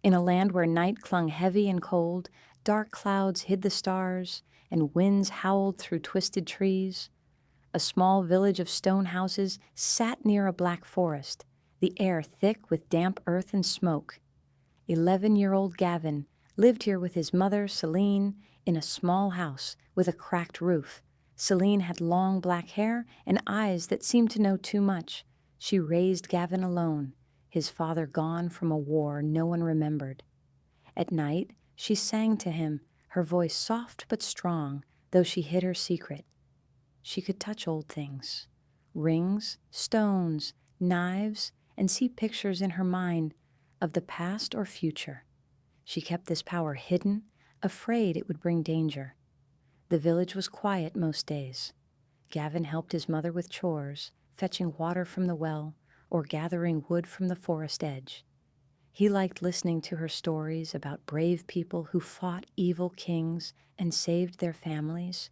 In a land where night clung heavy and cold, dark clouds hid the stars, and winds howled through twisted trees, a small village of stone houses sat near a black forest, the air thick with damp earth and smoke. 11-year-old Gavin lived here with his mother, Celine, in a small house with a cracked roof. Celine had long black hair and eyes that seemed to know too much. She raised Gavin alone, his father gone from a war no one remembered. At night, she sang to him, her voice soft but strong, though she hid her secret. She could touch old things, rings, stones, knives, and see pictures in her mind of the past or future. She kept this power hidden, afraid it would bring danger. The village was quiet most days. Gavin helped his mother with chores, fetching water from the well or gathering wood from the forest edge. He liked listening to her stories about brave people who fought evil kings and saved their families.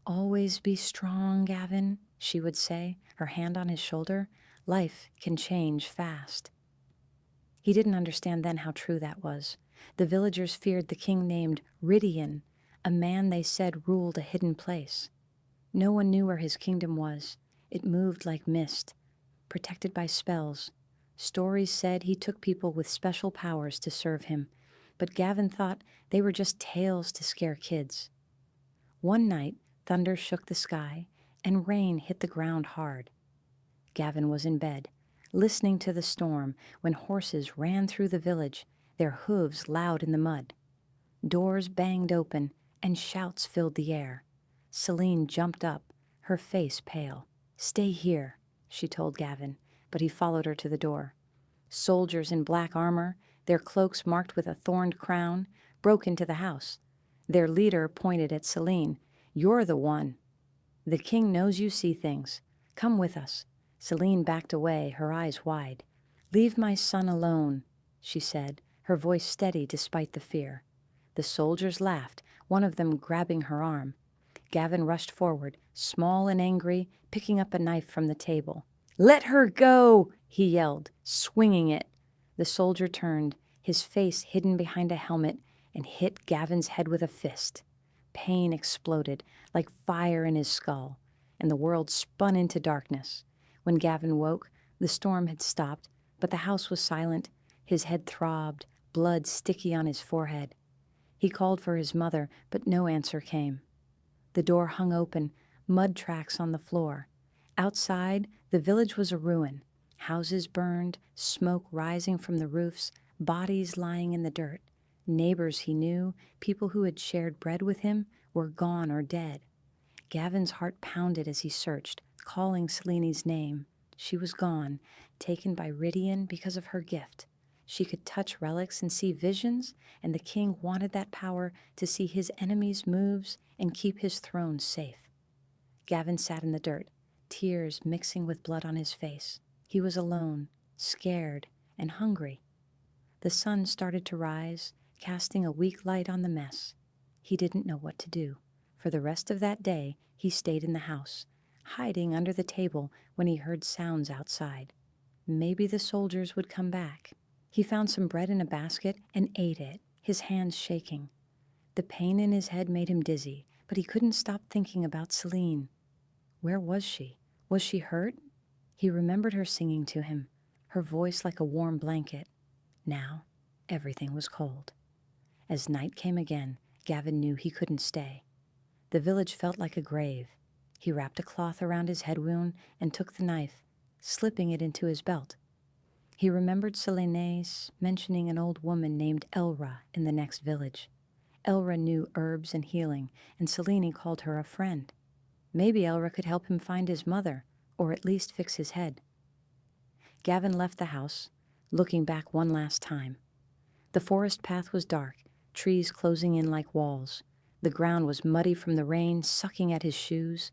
"Always be strong, Gavin," she would say, her hand on his shoulder. "Life can change fast." He didn't understand then how true that was. The villagers feared the king named Rydian, a man they said ruled a hidden place. No one knew where his kingdom was. It moved like mist, protected by spells. Stories said he took people with special powers to serve him, but Gavin thought they were just tales to scare kids. One night, thunder shook the sky, and rain hit the ground hard. Gavin was in bed, listening to the storm when horses ran through the village, their hooves loud in the mud. Doors banged open, and shouts filled the air. Celine jumped up, her face pale. "Stay here," she told Gavin, but he followed her to the door. Soldiers in black armor, their cloaks marked with a thorned crown, broke into the house. Their leader pointed at Celine. "You're the one. The king knows you see things. Come with us." Celine backed away, her eyes wide. "Leave my son alone," she said, her voice steady despite the fear. The soldiers laughed, one of them grabbing her arm. Gavin rushed forward, small and angry, picking up a knife from the table. "Let her go!" he yelled, swinging it. The soldier turned, his face hidden behind a helmet, and hit Gavin's head with a fist. Pain exploded like fire in his skull, and the world spun into darkness. When Gavin woke, the storm had stopped, but the house was silent. His head throbbed, blood sticky on his forehead. He called for his mother, but no answer came. The door hung open, mud tracks on the floor. Outside, the village was a ruin. Houses burned, smoke rising from the roofs, bodies lying in the dirt. Neighbors he knew, people who had shared bread with him, were gone or dead. Gavin's heart pounded as he searched, calling Celine's name. She was gone, taken by Rydian because of her gift. She could touch relics and see visions, and the king wanted that power to see his enemies' moves and keep his throne safe. Gavin sat in the dirt, tears mixing with blood on his face. He was alone, scared, and hungry. The sun started to rise, casting a weak light on the mess. He didn't know what to do. For the rest of that day, he stayed in the house, hiding under the table when he heard sounds outside. Maybe the soldiers would come back. He found some bread in a basket and ate it, his hands shaking. The pain in his head made him dizzy, but he couldn't stop thinking about Celine. Where was she? Was she hurt? He remembered her singing to him, her voice like a warm blanket. Now, everything was cold. As night came again, Gavin knew he couldn't stay. The village felt like a grave. He wrapped a cloth around his head wound and took the knife, slipping it into his belt. He remembered Celine's mentioning an old woman named Elra in the next village. Elra knew herbs and healing, and Celine called her a friend. Maybe Elra could help him find his mother, or at least fix his head. Gavin left the house, looking back one last time. The forest path was dark, trees closing in like walls. The ground was muddy from the rain, sucking at his shoes.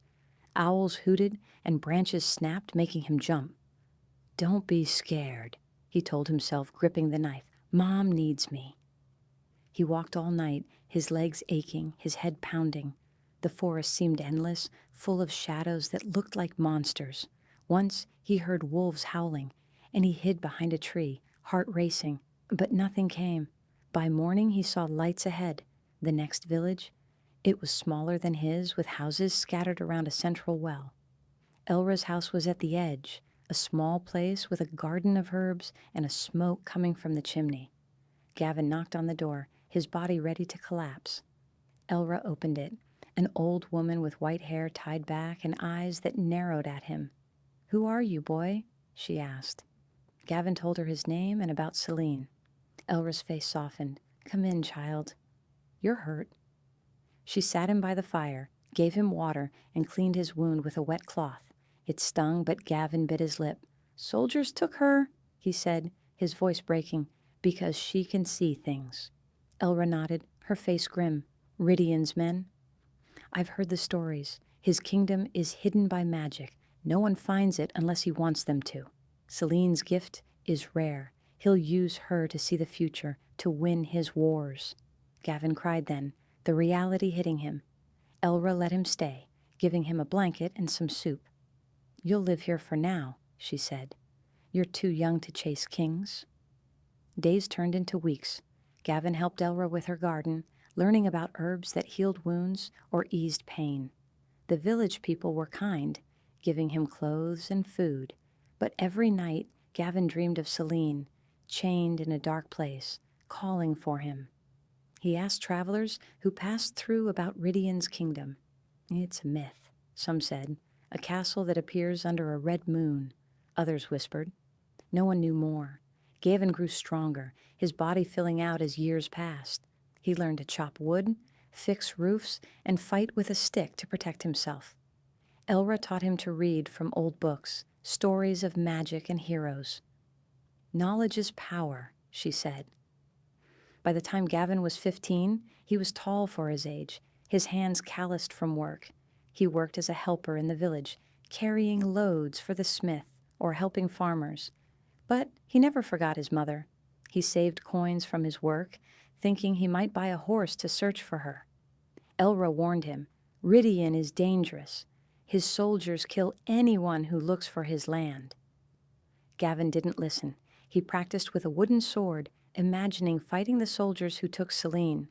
Owls hooted and branches snapped, making him jump. "Don't be scared," he told himself, gripping the knife. "Mom needs me." He walked all night, his legs aching, his head pounding. The forest seemed endless, full of shadows that looked like monsters. Once he heard wolves howling, and he hid behind a tree, heart racing, but nothing came. By morning, he saw lights ahead. The next village, it was smaller than his, with houses scattered around a central well. Elra's house was at the edge, a small place with a garden of herbs and a smoke coming from the chimney. Gavin knocked on the door, his body ready to collapse. Elra opened it, an old woman with white hair tied back and eyes that narrowed at him. "Who are you, boy?" she asked. Gavin told her his name and about Celine. Elra's face softened. "Come in, child. You're hurt." She sat him by the fire, gave him water, and cleaned his wound with a wet cloth. It stung, but Gavin bit his lip. "Soldiers took her," he said, his voice breaking, "because she can see things." Elra nodded, her face grim. "Rydian's men?" "I've heard the stories. His kingdom is hidden by magic. No one finds it unless he wants them to. Celine's gift is rare. He'll use her to see the future, to win his wars." Gavin cried then, the reality hitting him. Elra let him stay, giving him a blanket and some soup. "You'll live here for now," she said. "You're too young to chase kings." Days turned into weeks. Gavin helped Elra with her garden, learning about herbs that healed wounds or eased pain. The village people were kind, giving him clothes and food. But every night, Gavin dreamed of Celine, chained in a dark place, calling for him. He asked travelers who passed through about Rydian's kingdom. "It's a myth," some said, "a castle that appears under a red moon," others whispered. No one knew more. Gavin grew stronger, his body filling out as years passed. He learned to chop wood, fix roofs, and fight with a stick to protect himself. Elra taught him to read from old books, stories of magic and heroes. "Knowledge is power," she said. By the time Gavin was 15, he was tall for his age, his hands calloused from work. He worked as a helper in the village, carrying loads for the smith or helping farmers. But he never forgot his mother. He saved coins from his work, thinking he might buy a horse to search for her. Elra warned him, "Rydian is dangerous. His soldiers kill anyone who looks for his land." Gavin didn't listen. He practiced with a wooden sword, imagining fighting the soldiers who took Celine.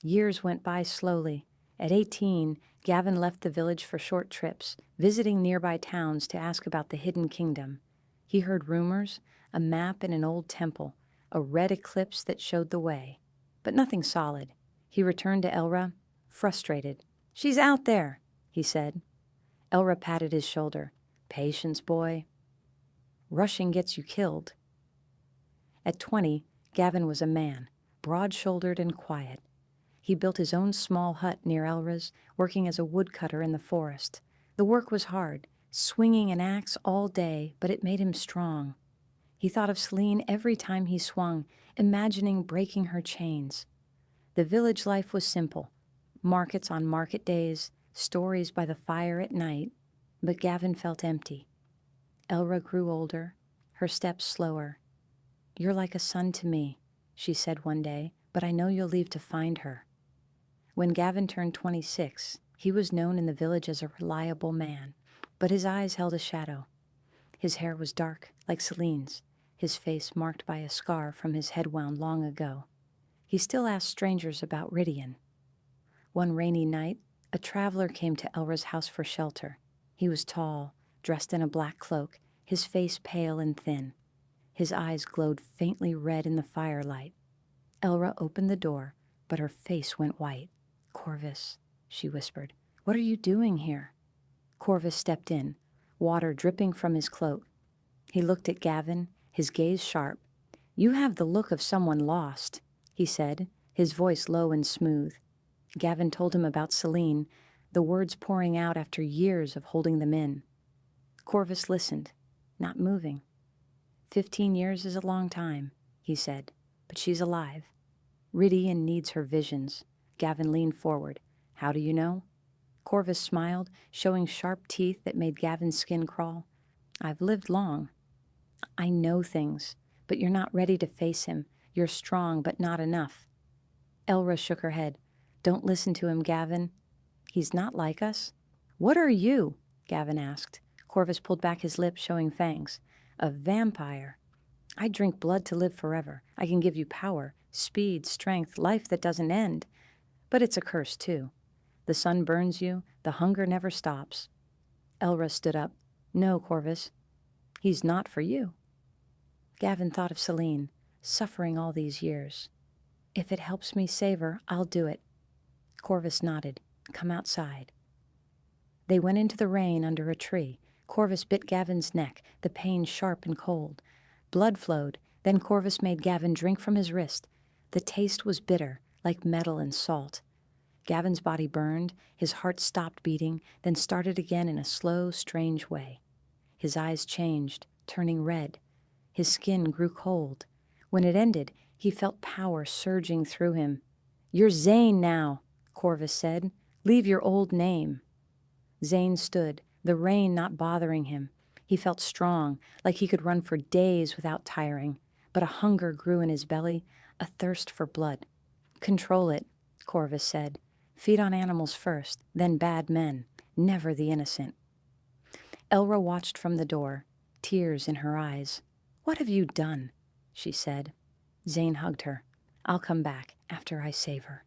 Years went by slowly. At 18, Gavin left the village for short trips, visiting nearby towns to ask about the hidden kingdom. He heard rumors, a map in an old temple, a red eclipse that showed the way, but nothing solid. He returned to Elra, frustrated. "She's out there," he said. Elra patted his shoulder. "Patience, boy. Rushing gets you killed." At 20, Gavin was a man, broad-shouldered and quiet. He built his own small hut near Elra's, working as a woodcutter in the forest. The work was hard, swinging an axe all day, but it made him strong. He thought of Celine every time he swung, imagining breaking her chains. The village life was simple. Markets on market days, stories by the fire at night, but Gavin felt empty. Elra grew older, her steps slower. "You're like a son to me," she said one day, "but I know you'll leave to find her." When Gavin turned 26, he was known in the village as a reliable man, but his eyes held a shadow. His hair was dark, like Celine's, his face marked by a scar from his head wound long ago. He still asked strangers about Rydian. One rainy night, a traveler came to Elra's house for shelter. He was tall, dressed in a black cloak, his face pale and thin. His eyes glowed faintly red in the firelight. Elra opened the door, but her face went white. "Corvus," she whispered, "what are you doing here?" Corvus stepped in, water dripping from his cloak. He looked at Gavin, his gaze sharp. "You have the look of someone lost," he said, his voice low and smooth. Gavin told him about Celine, the words pouring out after years of holding them in. Corvus listened, not moving. 15 years is a long time," he said, "but she's alive. Rydian needs her visions." Gavin leaned forward. "How do you know?" Corvus smiled, showing sharp teeth that made Gavin's skin crawl. "I've lived long. I know things, but you're not ready to face him. You're strong, but not enough." Elra shook her head. "Don't listen to him, Gavin. He's not like us." "What are you?" Gavin asked. Corvus pulled back his lips, showing fangs. "A vampire. I drink blood to live forever. I can give you power, Speed, strength, life that doesn't end. But it's a curse, too. The sun burns you, the hunger never stops. Elra stood up. No, Corvus, he's not for you. Gavin thought of Celine, suffering all these years. If it helps me save her, I'll do it. Corvus nodded. Come outside. They went into the rain under a tree. Corvus bit Gavin's neck, the pain sharp and cold. Blood flowed, then Corvus made Gavin drink from his wrist. The taste was bitter, like metal and salt. Gavin's body burned, his heart stopped beating, then started again in a slow, strange way. His eyes changed, turning red. His skin grew cold. When it ended, he felt power surging through him. You're Zane now, Corvus said. Leave your old name. Zane stood, the rain not bothering him. He felt strong, like he could run for days without tiring. But a hunger grew in his belly, a thirst for blood. Control it, Corvus said. Feed on animals first, then bad men, never the innocent. Elra watched from the door, tears in her eyes. What have you done? She said. Zane hugged her. I'll come back after I save her.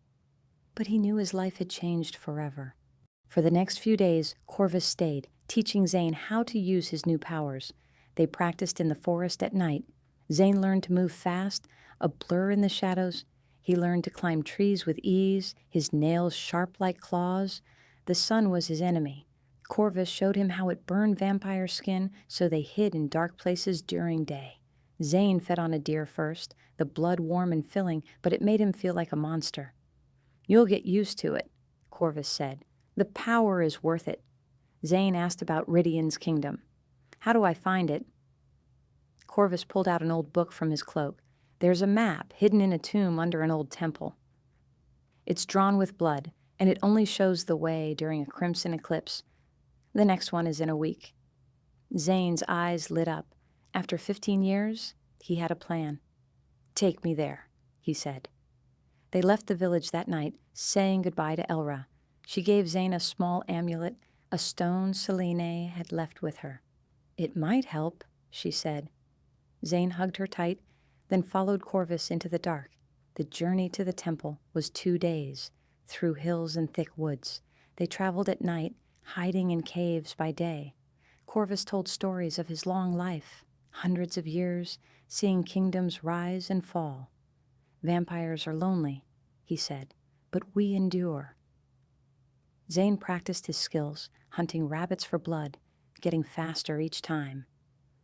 But he knew his life had changed forever. For the next few days, Corvus stayed, teaching Zane how to use his new powers. They practiced in the forest at night. Zane learned to move fast, a blur in the shadows. He learned to climb trees with ease, his nails sharp like claws. The sun was his enemy. Corvus showed him how it burned vampire skin, so they hid in dark places during day. Zane fed on a deer first, the blood warm and filling, but it made him feel like a monster. You'll get used to it, Corvus said. The power is worth it. Zane asked about Rydian's kingdom. How do I find it? Corvus pulled out an old book from his cloak. There's a map hidden in a tomb under an old temple. It's drawn with blood, and it only shows the way during a crimson eclipse. The next one is in a week. Zane's eyes lit up. After 15 years, he had a plan. Take me there, he said. They left the village that night, saying goodbye to Elra. She gave Zane a small amulet, a stone Selene had left with her. It might help, she said. Zane hugged her tight, then followed Corvus into the dark. The journey to the temple was 2 days, through hills and thick woods. They traveled at night, hiding in caves by day. Corvus told stories of his long life, hundreds of years, seeing kingdoms rise and fall. Vampires are lonely, he said, but we endure. Zane practiced his skills, hunting rabbits for blood, getting faster each time.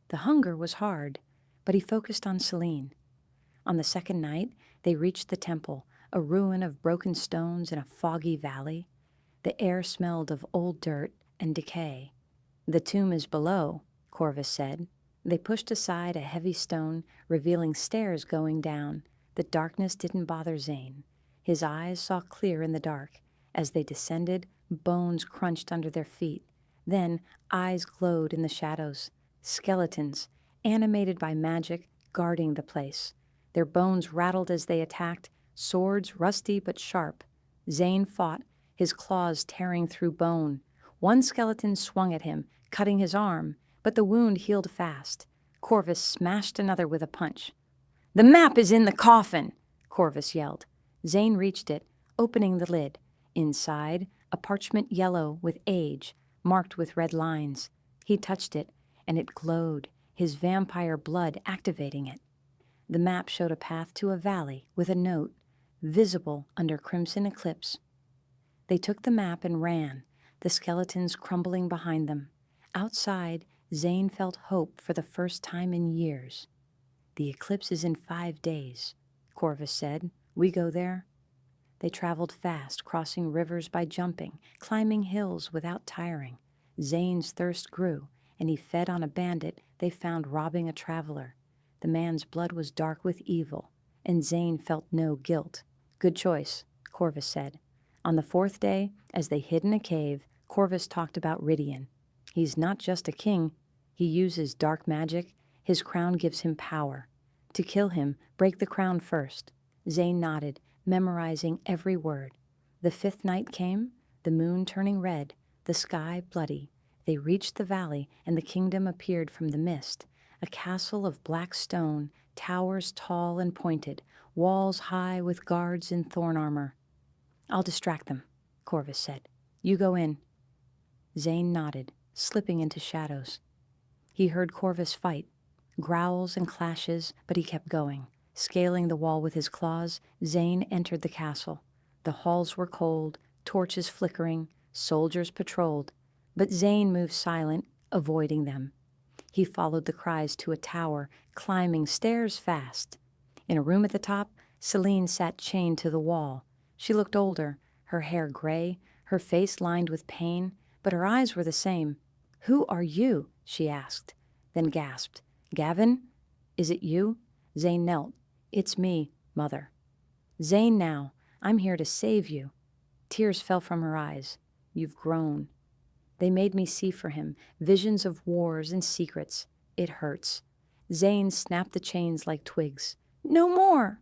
The hunger was hard, but he focused on Celine. On the second night, they reached the temple, a ruin of broken stones in a foggy valley. The air smelled of old dirt and decay. The tomb is below, Corvus said. They pushed aside a heavy stone, revealing stairs going down. The darkness didn't bother Zane. His eyes saw clear in the dark. As they descended, bones crunched under their feet. Then eyes glowed in the shadows. Skeletons, animated by magic, guarding the place. Their bones rattled as they attacked, swords rusty but sharp. Zane fought, his claws tearing through bone. One skeleton swung at him, cutting his arm, but the wound healed fast. Corvus smashed another with a punch. The map is in the coffin, Corvus yelled. Zane reached it, opening the lid. Inside, a parchment yellow with age, marked with red lines. He touched it, and it glowed, his vampire blood activating it. The map showed a path to a valley with a note, visible under crimson eclipse. They took the map and ran, the skeletons crumbling behind them. Outside, Zane felt hope for the first time in years. The eclipse is in 5 days, Corvus said. We go there? They traveled fast, crossing rivers by jumping, climbing hills without tiring. Zane's thirst grew, and he fed on a bandit they found robbing a traveler. The man's blood was dark with evil, and Zane felt no guilt. Good choice, Corvus said. On the 4th day, as they hid in a cave, Corvus talked about Rydian. He's not just a king. He uses dark magic. His crown gives him power. To kill him, break the crown first. Zane nodded, memorizing every word. The 5th night came, the moon turning red, the sky bloody. They reached the valley, and the kingdom appeared from the mist. A castle of black stone, towers tall and pointed, walls high with guards in thorn armor. "I'll distract them," Corvus said. "You go in." Zane nodded, slipping into shadows. He heard Corvus fight, growls and clashes, but he kept going. Scaling the wall with his claws, Zane entered the castle. The halls were cold, torches flickering, soldiers patrolled, but Zane moved silent, avoiding them. He followed the cries to a tower, climbing stairs fast. In a room at the top, Celine sat chained to the wall. She looked older, her hair gray, her face lined with pain, but her eyes were the same. "Who are you?" she asked, then gasped. "Gavin? Is it you?" Zane knelt. "It's me, Mother." "Zane now. I'm here to save you." Tears fell from her eyes. "You've grown." They made me see for him, visions of wars and secrets. It hurts. Zane snapped the chains like twigs. "No more!"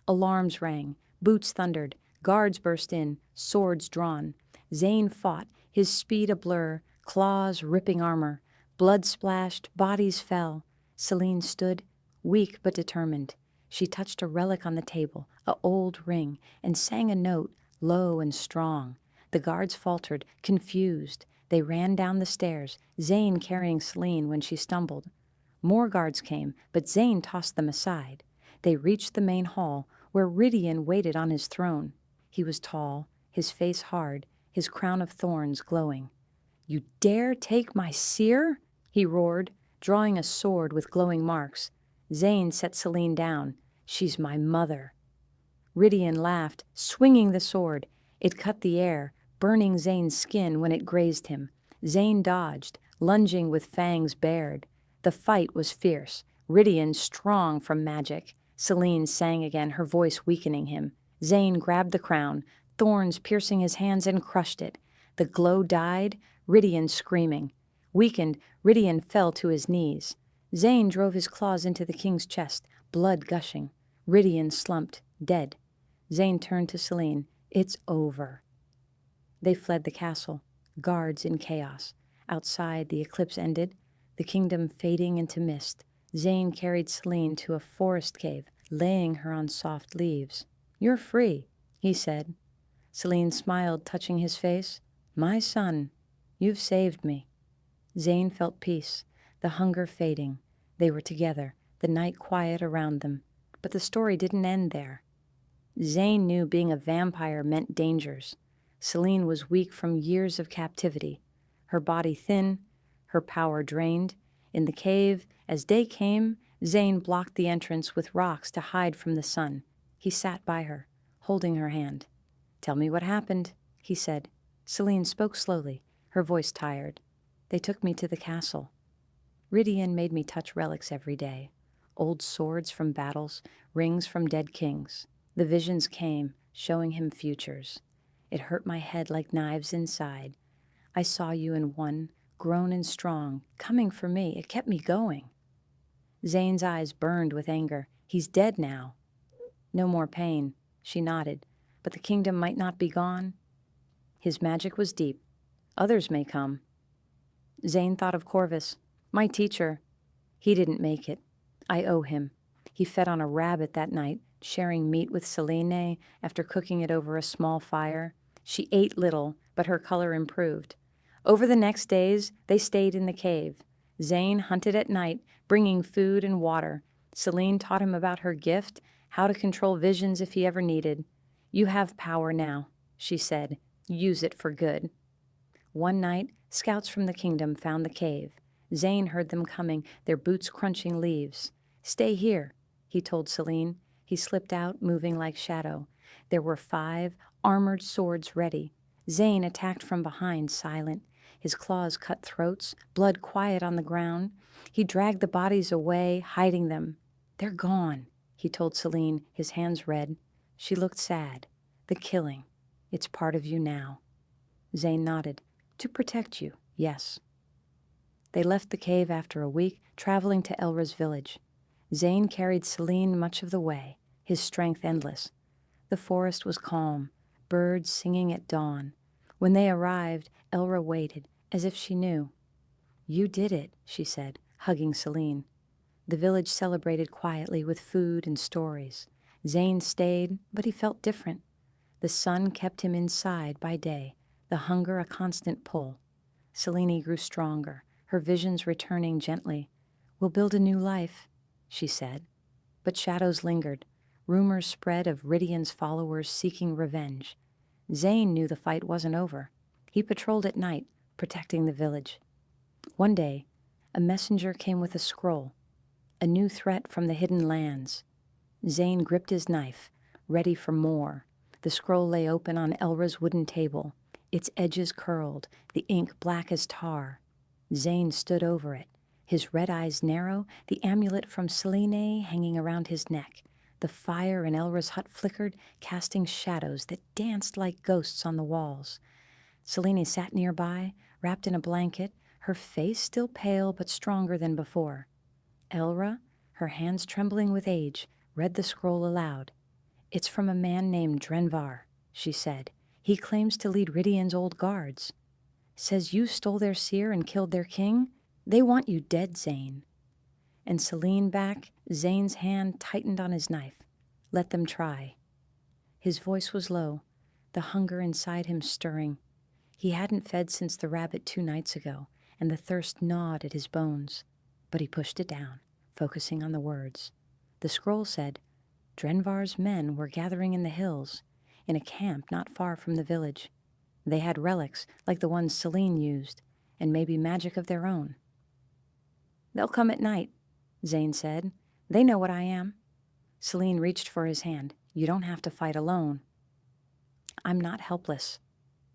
Alarms rang, boots thundered, guards burst in, swords drawn. Zane fought, his speed a blur, claws ripping armor. Blood splashed, bodies fell. Celine stood, weak but determined. She touched a relic on the table, a old ring, and sang a note, low and strong. The guards faltered, confused. They ran down the stairs, Zane carrying Celine when she stumbled. More guards came, but Zane tossed them aside. They reached the main hall, where Rydian waited on his throne. He was tall, his face hard, his crown of thorns glowing. "You dare take my seer?" he roared, drawing a sword with glowing marks. Zane set Celine down. "She's my mother." Rydian laughed, swinging the sword. It cut the air, burning Zane's skin when it grazed him. Zane dodged, lunging with fangs bared. The fight was fierce, Rydian strong from magic. Celine sang again, her voice weakening him. Zane grabbed the crown, thorns piercing his hands, and crushed it. The glow died, Rydian screaming. Weakened, Rydian fell to his knees. Zane drove his claws into the king's chest, blood gushing. Rydian slumped, dead. Zane turned to Celine. "It's over." They fled the castle, guards in chaos. Outside, the eclipse ended, the kingdom fading into mist. Zane carried Celine to a forest cave, laying her on soft leaves. "You're free," he said. Celine smiled, touching his face. "My son, you've saved me." Zane felt peace, the hunger fading. They were together, the night quiet around them. But the story didn't end there. Zane knew being a vampire meant dangers. Celine was weak from years of captivity, her body thin, her power drained. In the cave, as day came, Zane blocked the entrance with rocks to hide from the sun. He sat by her, holding her hand. "Tell me what happened," he said. Celine spoke slowly, her voice tired. "They took me to the castle. Rydian made me touch relics every day. Old swords from battles, rings from dead kings. The visions came, showing him futures. It hurt my head like knives inside. I saw you in one, grown and strong, coming for me. It kept me going." Zane's eyes burned with anger. "He's dead now." "No more pain," she nodded. "But the kingdom might not be gone." His magic was deep. "Others may come." Zane thought of Corvus, "My teacher. He didn't make it. I owe him. He fed on a rabbit that night, sharing meat with Celine after cooking it over a small fire. She ate little, but her color improved. Over the next days, they stayed in the cave. Zane hunted at night, bringing food and water. Celine taught him about her gift, how to control visions if he ever needed. "You have power now," she said. "Use it for good." One night, scouts from the kingdom found the cave. Zane heard them coming, their boots crunching leaves. "Stay here," he told Celine. He slipped out, moving like shadow. There were 5 armored swords ready. Zane attacked from behind, silent. His claws cut throats, blood quiet on the ground. He dragged the bodies away, hiding them. "They're gone," he told Celine, his hands red. She looked sad. "The killing. It's part of you now." Zane nodded. "To protect you, yes." They left the cave after a week, traveling to Elra's village. Zane carried Celine much of the way, his strength endless. The forest was calm, birds singing at dawn. When they arrived, Elra waited, as if she knew. "You did it," she said, hugging Celine. The village celebrated quietly with food and stories. Zane stayed, but he felt different. The sun kept him inside by day, the hunger a constant pull. Selene grew stronger, her visions returning gently. "We'll build a new life," she said. But shadows lingered. Rumors spread of Rydian's followers seeking revenge. Zane knew the fight wasn't over. He patrolled at night, protecting the village. One day, a messenger came with a scroll, a new threat from the hidden lands. Zane gripped his knife, ready for more. The scroll lay open on Elra's wooden table, its edges curled, the ink black as tar. Zane stood over it, his red eyes narrow, the amulet from Selene hanging around his neck. The fire in Elra's hut flickered, casting shadows that danced like ghosts on the walls. Selene sat nearby, wrapped in a blanket, her face still pale but stronger than before. Elra, her hands trembling with age, read the scroll aloud. "It's from a man named Drenvar," she said. "He claims to lead Rydian's old guards. Says you stole their seer and killed their king. They want you dead, Zane." And Selene back, Zane's hand tightened on his knife. "Let them try." His voice was low, the hunger inside him stirring. He hadn't fed since the rabbit 2 nights ago, and the thirst gnawed at his bones. But he pushed it down, focusing on the words. The scroll said, Drenvar's men were gathering in the hills, in a camp not far from the village. They had relics like the ones Selene used, and maybe magic of their own. "They'll come at night," Zane said. "They know what I am." Selene reached for his hand. "You don't have to fight alone." "I'm not helpless."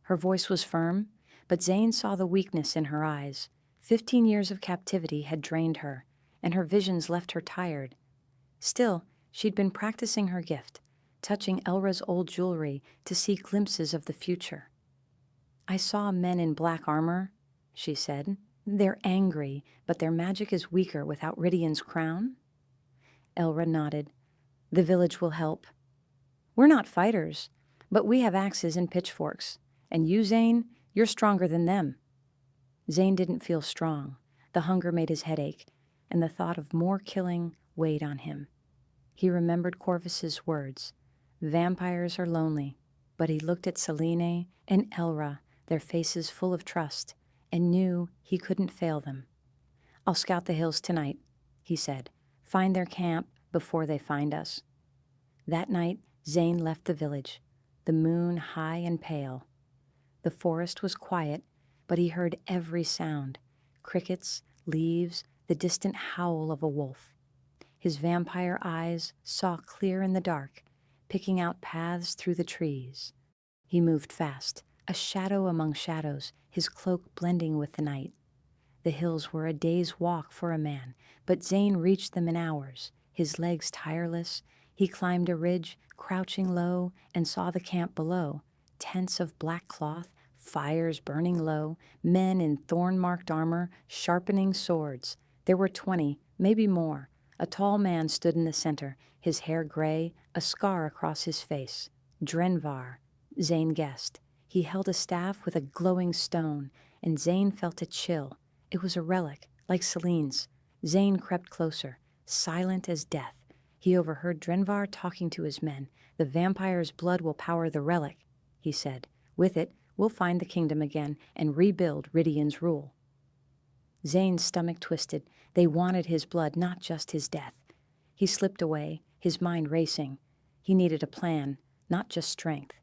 Her voice was firm, but Zane saw the weakness in her eyes. 15 years of captivity had drained her, and her visions left her tired. Still, she'd been practicing her gift, touching Elra's old jewelry to see glimpses of the future. "I saw men in black armor," she said. "They're angry, but their magic is weaker without Rydian's crown." Elra nodded. "The village will help. We're not fighters, but we have axes and pitchforks. And you, Zane, you're stronger than them." Zane didn't feel strong. The hunger made his head ache, and the thought of more killing weighed on him. He remembered Corvus's words. Vampires are lonely, but he looked at Selene and Elra, their faces full of trust, and knew he couldn't fail them. "I'll scout the hills tonight," he said. "Find their camp before they find us." That night, Zane left the village, the moon high and pale. The forest was quiet, but he heard every sound: crickets, leaves, the distant howl of a wolf. His vampire eyes saw clear in the dark, picking out paths through the trees. He moved fast, a shadow among shadows, his cloak blending with the night. The hills were a day's walk for a man, but Zane reached them in hours, his legs tireless. He climbed a ridge, crouching low, and saw the camp below. Tents of black cloth, fires burning low, men in thorn-marked armor, sharpening swords. There were 20, maybe more. A tall man stood in the center, his hair gray, a scar across his face. Drenvar, Zane guessed. He held a staff with a glowing stone, and Zane felt a chill. It was a relic, like Selene's. Zane crept closer, silent as death. He overheard Drenvar talking to his men. "The vampire's blood will power the relic," he said. "With it, we'll find the kingdom again and rebuild Rydian's rule." Zane's stomach twisted. They wanted his blood, not just his death. He slipped away, his mind racing. He needed a plan, not just strength.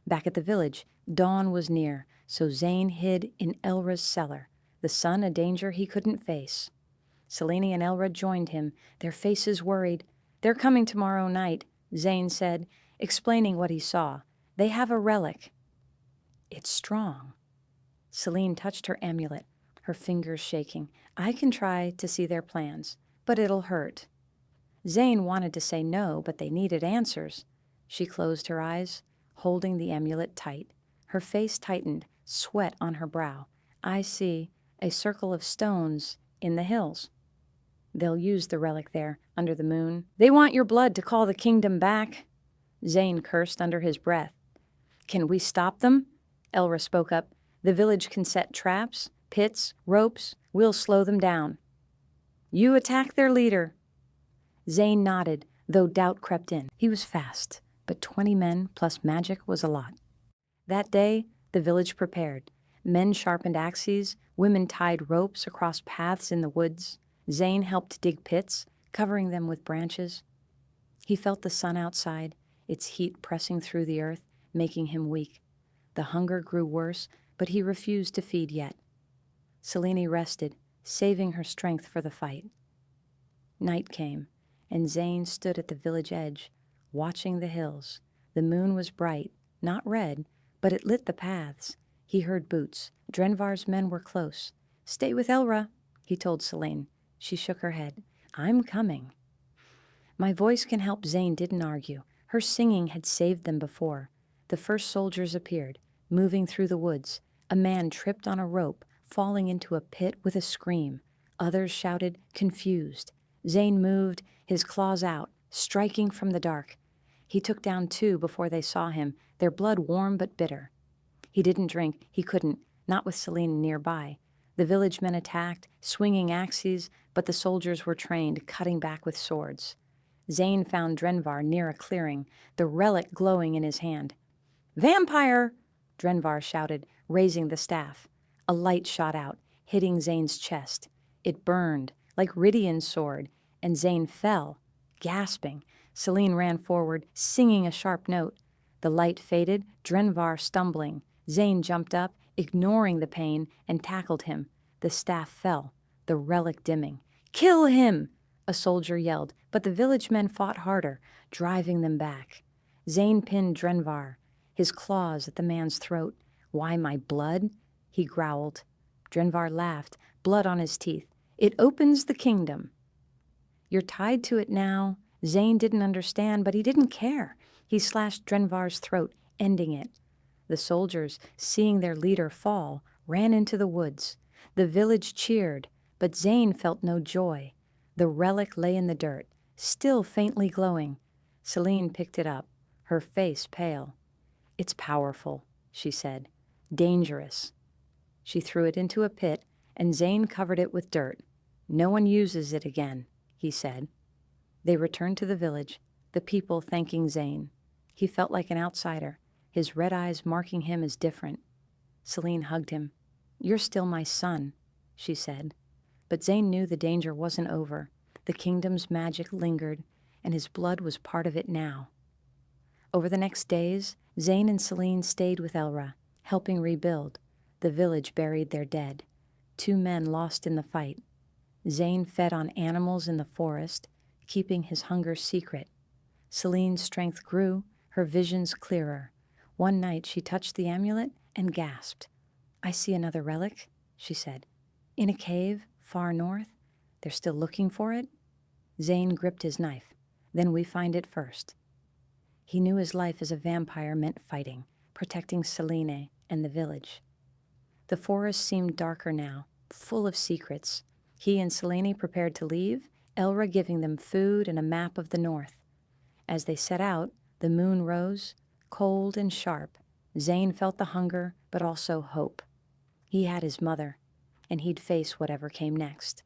Back at the village, dawn was near, so Zane hid in Elra's cellar, the sun a danger he couldn't face. Selene and Elra joined him, their faces worried. "They're coming tomorrow night," Zane said, explaining what he saw. "They have a relic." "It's strong." Selene touched her amulet, her fingers shaking. "I can try to see their plans, but it'll hurt." Zane wanted to say no, but they needed answers. She closed her eyes, holding the amulet tight. Her face tightened, sweat on her brow. "I see a circle of stones in the hills. They'll use the relic there, under the moon. They want your blood to call the kingdom back." Zane cursed under his breath. "Can we stop them?" Elra spoke up. "The village can set traps, pits, ropes. We'll slow them down." "You attack their leader." Zane nodded, though doubt crept in. He was fast, but 20 men plus magic was a lot. That day, the village prepared. Men sharpened axes, women tied ropes across paths in the woods. Zane helped dig pits, covering them with branches. He felt the sun outside, its heat pressing through the earth, making him weak. The hunger grew worse, but he refused to feed yet. Selene rested, saving her strength for the fight. Night came, and Zane stood at the village edge, watching the hills. The moon was bright, not red, but it lit the paths. He heard boots. Drenvar's men were close. "Stay with Elra," he told Selene. She shook her head. "I'm coming." My voice can help. Zane didn't argue. Her singing had saved them before. The first soldiers appeared, moving through the woods. A man tripped on a rope, falling into a pit with a scream. Others shouted, confused. Zane moved, his claws out, striking from the dark. He took down 2 before they saw him, their blood warm but bitter. He didn't drink. He couldn't, not with Selene nearby. The village men attacked, swinging axes, but the soldiers were trained, cutting back with swords. Zane found Drenvar near a clearing, the relic glowing in his hand. "Vampire!" Drenvar shouted, raising the staff. A light shot out, hitting Zane's chest. It burned, like Rydian's sword, and Zane fell, gasping. Selene ran forward, singing a sharp note. The light faded, Drenvar stumbling. Zane jumped up, ignoring the pain, and tackled him. The staff fell, the relic dimming. "Kill him!" a soldier yelled, but the village men fought harder, driving them back. Zane pinned Drenvar, his claws at the man's throat. "Why my blood?" he growled. Drenvar laughed, blood on his teeth. "It opens the kingdom." "You're tied to it now." Zane didn't understand, but he didn't care. He slashed Drenvar's throat, ending it. The soldiers, seeing their leader fall, ran into the woods. The village cheered, but Zane felt no joy. The relic lay in the dirt, still faintly glowing. Selene picked it up, her face pale. "It's powerful," she said. "Dangerous." She threw it into a pit, and Zane covered it with dirt. "No one uses it again," he said. They returned to the village, the people thanking Zane. He felt like an outsider, his red eyes marking him as different. Selene hugged him. "You're still my son," she said. But Zane knew the danger wasn't over. The kingdom's magic lingered, and his blood was part of it now. Over the next days, Zane and Selene stayed with Elra, helping rebuild. The village buried their dead. 2 men lost in the fight. Zane fed on animals in the forest, keeping his hunger secret. Selene's strength grew, her visions clearer. One night she touched the amulet and gasped. "I see another relic," she said. "In a cave, far north. They're still looking for it?" Zane gripped his knife. "Then we find it first." He knew his life as a vampire meant fighting, protecting Selene and the village. The forest seemed darker now, full of secrets. He and Selene prepared to leave, Elra giving them food and a map of the north. As they set out, the moon rose, cold and sharp. Zane felt the hunger, but also hope. He had his mother, and he'd face whatever came next.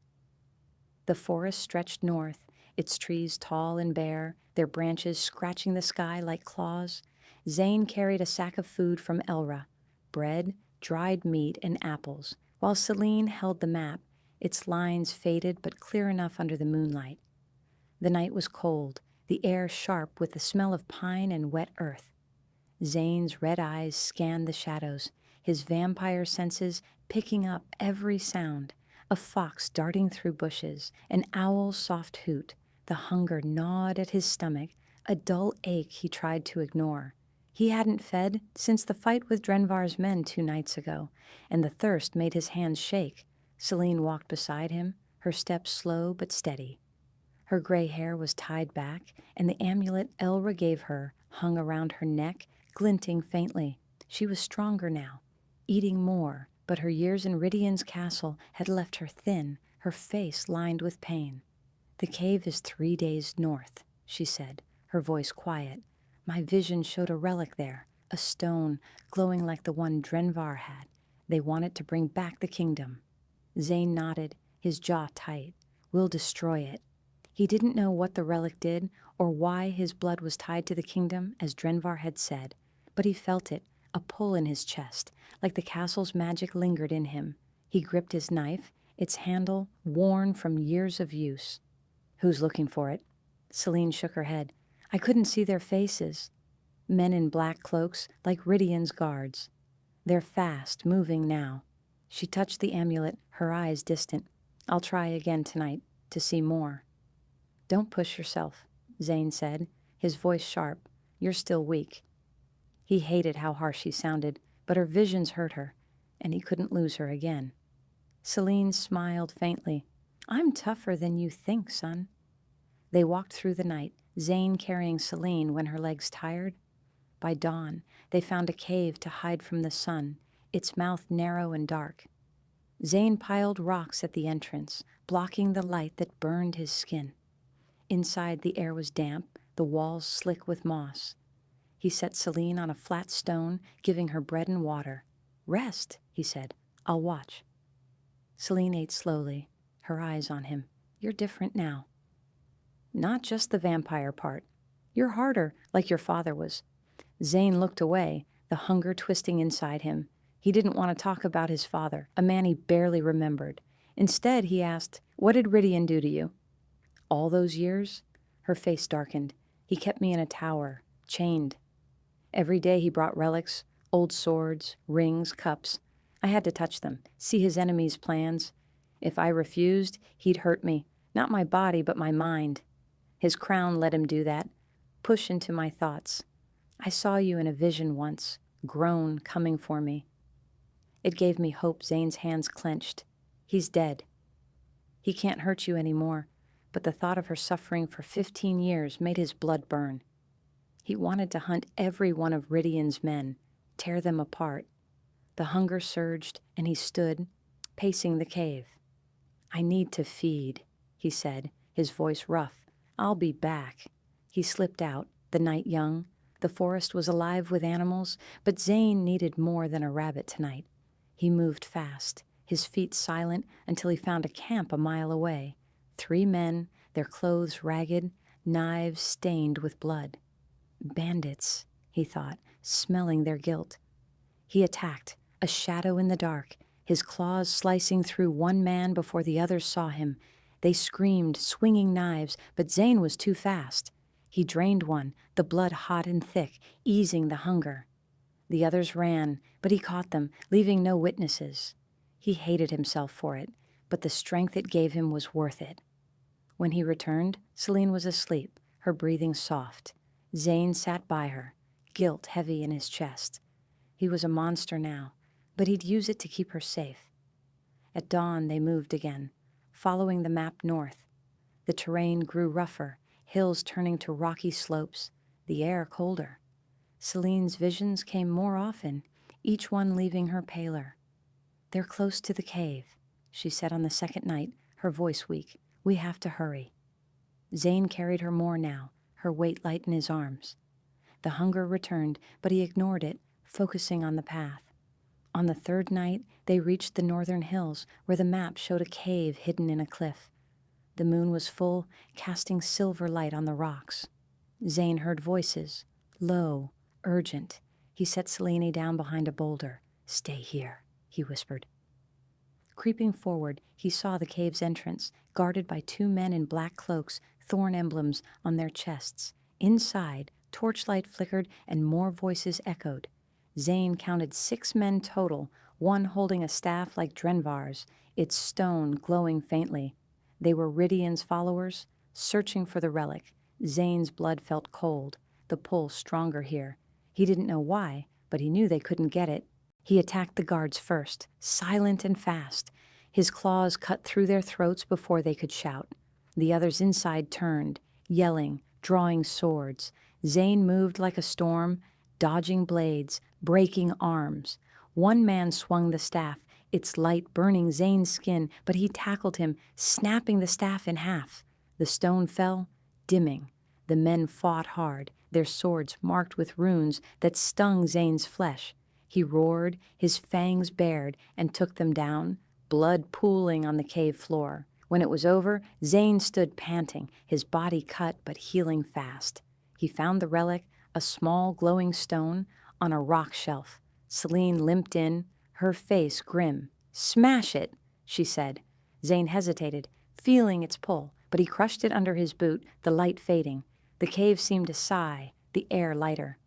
The forest stretched north, its trees tall and bare, their branches scratching the sky like claws. Zane carried a sack of food from Elra, bread, dried meat, and apples, while Selene held the map, its lines faded but clear enough under the moonlight. The night was cold, the air sharp with the smell of pine and wet earth. Zane's red eyes scanned the shadows, his vampire senses picking up every sound. A fox darting through bushes, an owl's soft hoot. The hunger gnawed at his stomach, a dull ache he tried to ignore. He hadn't fed since the fight with Drenvar's men 2 nights ago, and the thirst made his hands shake. Selene walked beside him, her steps slow but steady. Her gray hair was tied back, and the amulet Elra gave her hung around her neck, glinting faintly. She was stronger now, eating more, but her years in Rydian's castle had left her thin, her face lined with pain. "The cave is 3 days north," she said, her voice quiet. "My vision showed a relic there, a stone glowing like the one Drenvar had. They want it to bring back the kingdom." Zane nodded, his jaw tight. "We'll destroy it." He didn't know what the relic did or why his blood was tied to the kingdom, as Drenvar had said, but he felt it, a pull in his chest, like the castle's magic lingered in him. He gripped his knife, its handle worn from years of use. "Who's looking for it?" Celine shook her head. "I couldn't see their faces." Men in black cloaks, like Rydian's guards. "They're fast, moving now." She touched the amulet, her eyes distant. "I'll try again tonight, to see more." "Don't push yourself," Zane said, his voice sharp. "You're still weak." He hated how harsh he sounded, but her visions hurt her, and he couldn't lose her again. Celine smiled faintly. "I'm tougher than you think, son." They walked through the night, Zane carrying Celine when her legs tired. By dawn, they found a cave to hide from the sun, its mouth narrow and dark. Zane piled rocks at the entrance, blocking the light that burned his skin. Inside, the air was damp, the walls slick with moss. He set Celine on a flat stone, giving her bread and water. "Rest," he said. "I'll watch." Celine ate slowly, her eyes on him. "You're different now." "Not just the vampire part. You're harder, like your father was." Zane looked away, the hunger twisting inside him. He didn't want to talk about his father, a man he barely remembered. Instead, he asked, "What did Rydian do to you?" "All those years?" Her face darkened. "He kept me in a tower, chained. Every day he brought relics, old swords, rings, cups. I had to touch them, see his enemies' plans. If I refused, he'd hurt me, not my body, but my mind. His crown let him do that, push into my thoughts. I saw you in a vision once, grown, coming for me." It gave me hope. Zane's hands clenched. "He's dead. He can't hurt you anymore." But the thought of her suffering for 15 years made his blood burn. He wanted to hunt every one of Rydian's men, tear them apart. The hunger surged, and he stood, pacing the cave. "I need to feed," he said, his voice rough. "I'll be back." He slipped out, the night young. The forest was alive with animals, but Zane needed more than a rabbit tonight. He moved fast, his feet silent, until he found a camp a mile away. 3 men, their clothes ragged, knives stained with blood. "Bandits," he thought, smelling their guilt. He attacked, a shadow in the dark, his claws slicing through one man before the others saw him. They screamed, swinging knives, but Zane was too fast. He drained one, the blood hot and thick, easing the hunger. The others ran, but he caught them, leaving no witnesses. He hated himself for it, but the strength it gave him was worth it. When he returned, Celine was asleep, her breathing soft. Zane sat by her, guilt heavy in his chest. He was a monster now, but he'd use it to keep her safe. At dawn, they moved again, following the map north. The terrain grew rougher, hills turning to rocky slopes, the air colder. Celine's visions came more often, each one leaving her paler. "They're close to the cave," she said on the second night, her voice weak. "We have to hurry." Zane carried her more now, her weight light in his arms. The hunger returned, but he ignored it, focusing on the path. On the 3rd night, they reached the northern hills, where the map showed a cave hidden in a cliff. The moon was full, casting silver light on the rocks. Zane heard voices, low, urgent. He set Celine down behind a boulder. "Stay here," he whispered. Creeping forward, he saw the cave's entrance, guarded by 2 men in black cloaks, thorn emblems on their chests. Inside, torchlight flickered and more voices echoed. Zane counted 6 men total, one holding a staff like Drenvar's, its stone glowing faintly. They were Rydian's followers, searching for the relic. Zane's blood felt cold, the pull stronger here. He didn't know why, but he knew they couldn't get it. He attacked the guards first, silent and fast. His claws cut through their throats before they could shout. The others inside turned, yelling, drawing swords. Zane moved like a storm, dodging blades, breaking arms. One man swung the staff, its light burning Zane's skin, but he tackled him, snapping the staff in half. The stone fell, dimming. The men fought hard, their swords marked with runes that stung Zane's flesh. He roared, his fangs bared, and took them down, blood pooling on the cave floor. When it was over, Zane stood panting, his body cut but healing fast. He found the relic, a small glowing stone, on a rock shelf. Celine limped in, her face grim. "Smash it," she said. Zane hesitated, feeling its pull, but he crushed it under his boot, the light fading. The cave seemed to sigh, the air lighter.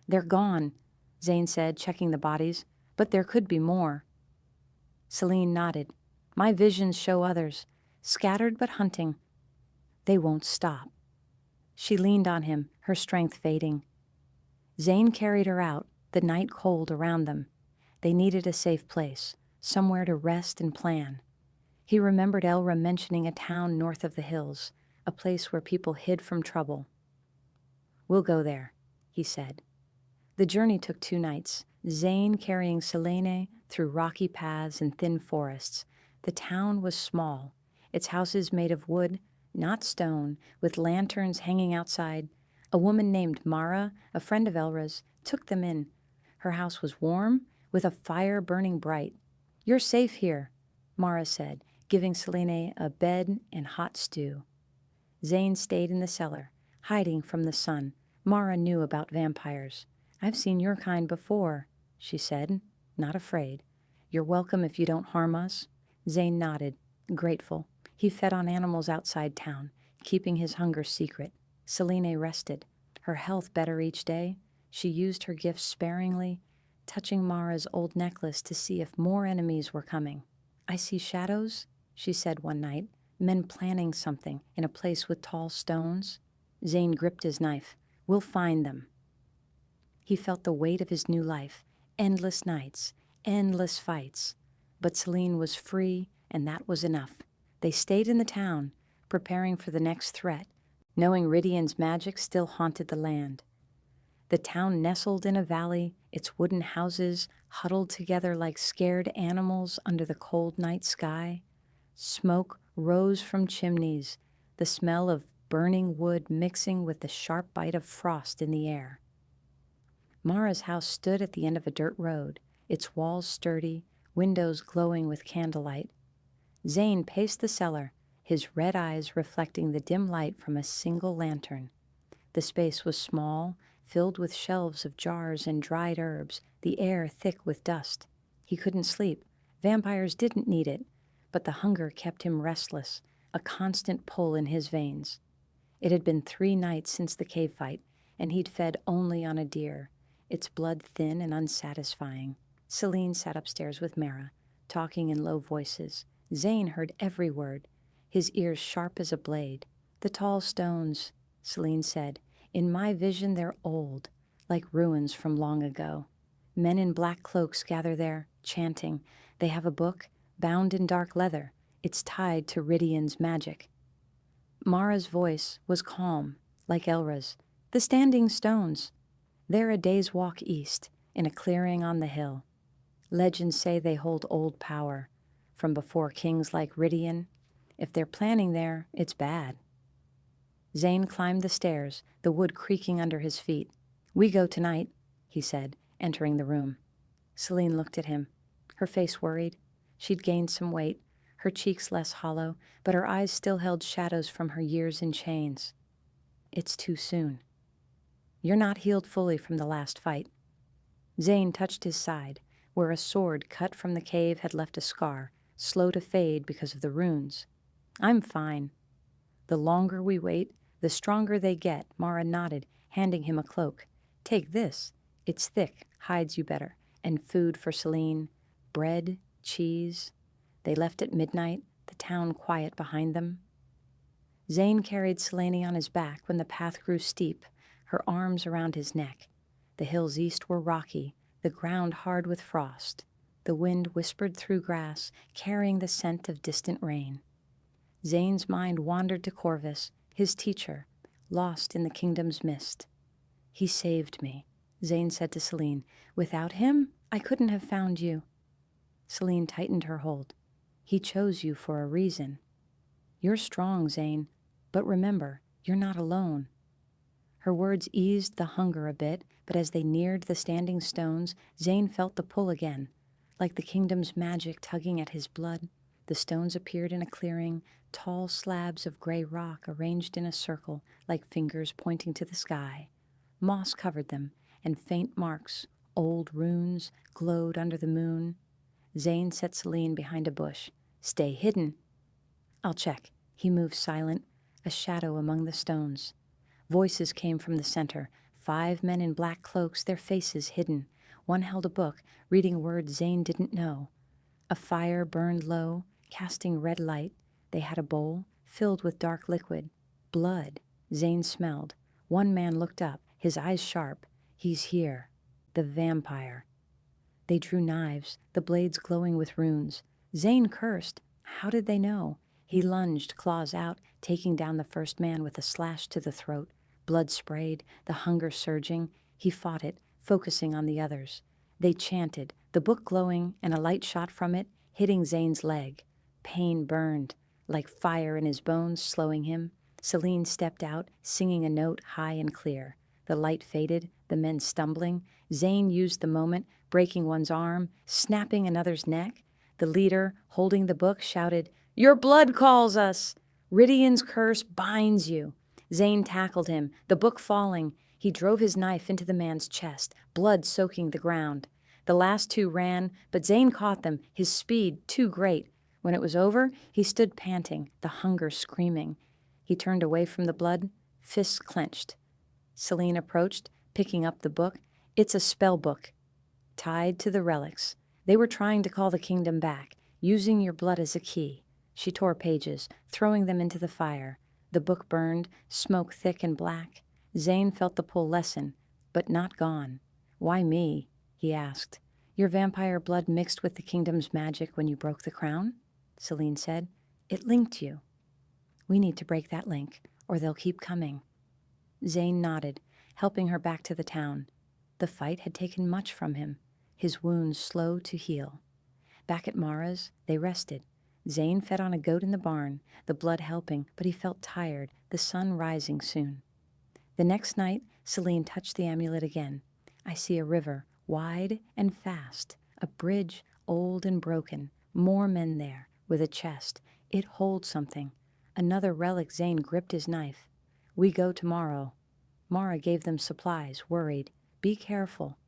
"They're gone," Zane said, checking the bodies, "but there could be more." Celine nodded. "My visions show others, scattered but hunting. They won't stop." She leaned on him, her strength fading. Zane carried her out, the night cold around them. They needed a safe place, somewhere to rest and plan. He remembered Elra mentioning a town north of the hills, a place where people hid from trouble. "We'll go there," he said. The journey took 2 nights, Zane carrying Selene through rocky paths and thin forests. The town was small, its houses made of wood, not stone, with lanterns hanging outside. A woman named Mara, a friend of Elra's, took them in. Her house was warm, with a fire burning bright. "You're safe here," Mara said, giving Selene a bed and hot stew. Zane stayed in the cellar, hiding from the sun. Mara knew about vampires. "I've seen your kind before," she said, not afraid. "You're welcome if you don't harm us." Zane nodded, grateful. He fed on animals outside town, keeping his hunger secret. Selene rested, her health better each day. She used her gifts sparingly, touching Mara's old necklace to see if more enemies were coming. "I see shadows," she said one night, "men planning something in a place with tall stones." Zane gripped his knife. "We'll find them." He felt the weight of his new life, endless nights, endless fights. But Celine was free, and that was enough. They stayed in the town, preparing for the next threat, knowing Rydian's magic still haunted the land. The town nestled in a valley, its wooden houses huddled together like scared animals under the cold night sky. Smoke rose from chimneys, the smell of burning wood mixing with the sharp bite of frost in the air. Mara's house stood at the end of a dirt road, its walls sturdy, windows glowing with candlelight. Zane paced the cellar, his red eyes reflecting the dim light from a single lantern. The space was small, filled with shelves of jars and dried herbs, the air thick with dust. He couldn't sleep. Vampires didn't need it, but the hunger kept him restless, a constant pull in his veins. It had been 3 nights since the cave fight, and he'd fed only on a deer, its blood thin and unsatisfying. Celine sat upstairs with Mara, talking in low voices. Zane heard every word, his ears sharp as a blade. "The tall stones," Celine said. "In my vision they're old, like ruins from long ago. Men in black cloaks gather there, chanting. They have a book, bound in dark leather. It's tied to Rydian's magic." Mara's voice was calm, like Elra's. "The standing stones. They're a day's walk east, in a clearing on the hill. Legends say they hold old power, from before kings like Rydian. If they're planning there, it's bad." Zane climbed the stairs, the wood creaking under his feet. "We go tonight," he said, entering the room. Celine looked at him, her face worried. She'd gained some weight, her cheeks less hollow, but her eyes still held shadows from her years in chains. "It's too soon. You're not healed fully from the last fight." Zane touched his side, where a sword cut from the cave had left a scar, slow to fade because of the runes. "I'm fine." "The longer we wait, the stronger they get," Mara nodded, handing him a cloak. "Take this. It's thick, hides you better, and food for Celine, bread, cheese." They left at midnight, the town quiet behind them. Zane carried Selene on his back when the path grew steep, her arms around his neck. The hills east were rocky, the ground hard with frost. The wind whispered through grass, carrying the scent of distant rain. Zane's mind wandered to Corvus, his teacher, lost in the kingdom's mist. "He saved me," Zane said to Celine. "Without him, I couldn't have found you." Celine tightened her hold. "He chose you for a reason." "You're strong, Zane, but remember, you're not alone." Her words eased the hunger a bit, but as they neared the standing stones, Zane felt the pull again, like the kingdom's magic tugging at his blood. The stones appeared in a clearing, tall slabs of gray rock arranged in a circle like fingers pointing to the sky. Moss covered them, and faint marks, old runes, glowed under the moon. Zane set Celine behind a bush. "Stay hidden." "I'll check." He moved silent, a shadow among the stones. Voices came from the center. 5 men in black cloaks, their faces hidden. One held a book, reading words Zane didn't know. A fire burned low, casting red light. They had a bowl filled with dark liquid. Blood, Zane smelled. One man looked up, his eyes sharp. "He's here." The vampire. They drew knives, the blades glowing with runes. Zane cursed. How did they know? He lunged, claws out, taking down the first man with a slash to the throat. Blood sprayed, the hunger surging. He fought it, focusing on the others. They chanted, the book glowing and a light shot from it, hitting Zane's leg. Pain burned, like fire in his bones, slowing him. Celine stepped out, singing a note high and clear. The light faded, the men stumbling. Zane used the moment, breaking one's arm, snapping another's neck. The leader, holding the book, shouted, "Your blood calls us! Rydian's curse binds you." Zane tackled him, the book falling. He drove his knife into the man's chest, blood soaking the ground. The last 2 ran, but Zane caught them, his speed too great. When it was over, he stood panting, the hunger screaming. He turned away from the blood, fists clenched. Celine approached, picking up the book. "It's a spell book, tied to the relics. They were trying to call the kingdom back, using your blood as a key." She tore pages, throwing them into the fire. The book burned, smoke thick and black. Zane felt the pull lessen, but not gone. "Why me?" he asked. "Your vampire blood mixed with the kingdom's magic when you broke the crown?" Celine said. "It linked you." "We need to break that link, or they'll keep coming." Zane nodded, helping her back to the town. The fight had taken much from him, his wounds slow to heal. Back at Mara's, they rested. Zane fed on a goat in the barn, the blood helping, but he felt tired, the sun rising soon. The next night, Celine touched the amulet again. "I see a river, wide and fast, a bridge old and broken, more men there, with a chest. It holds something." Another relic. Zane gripped his knife. "We go tomorrow." Mara gave them supplies, worried. "Be careful."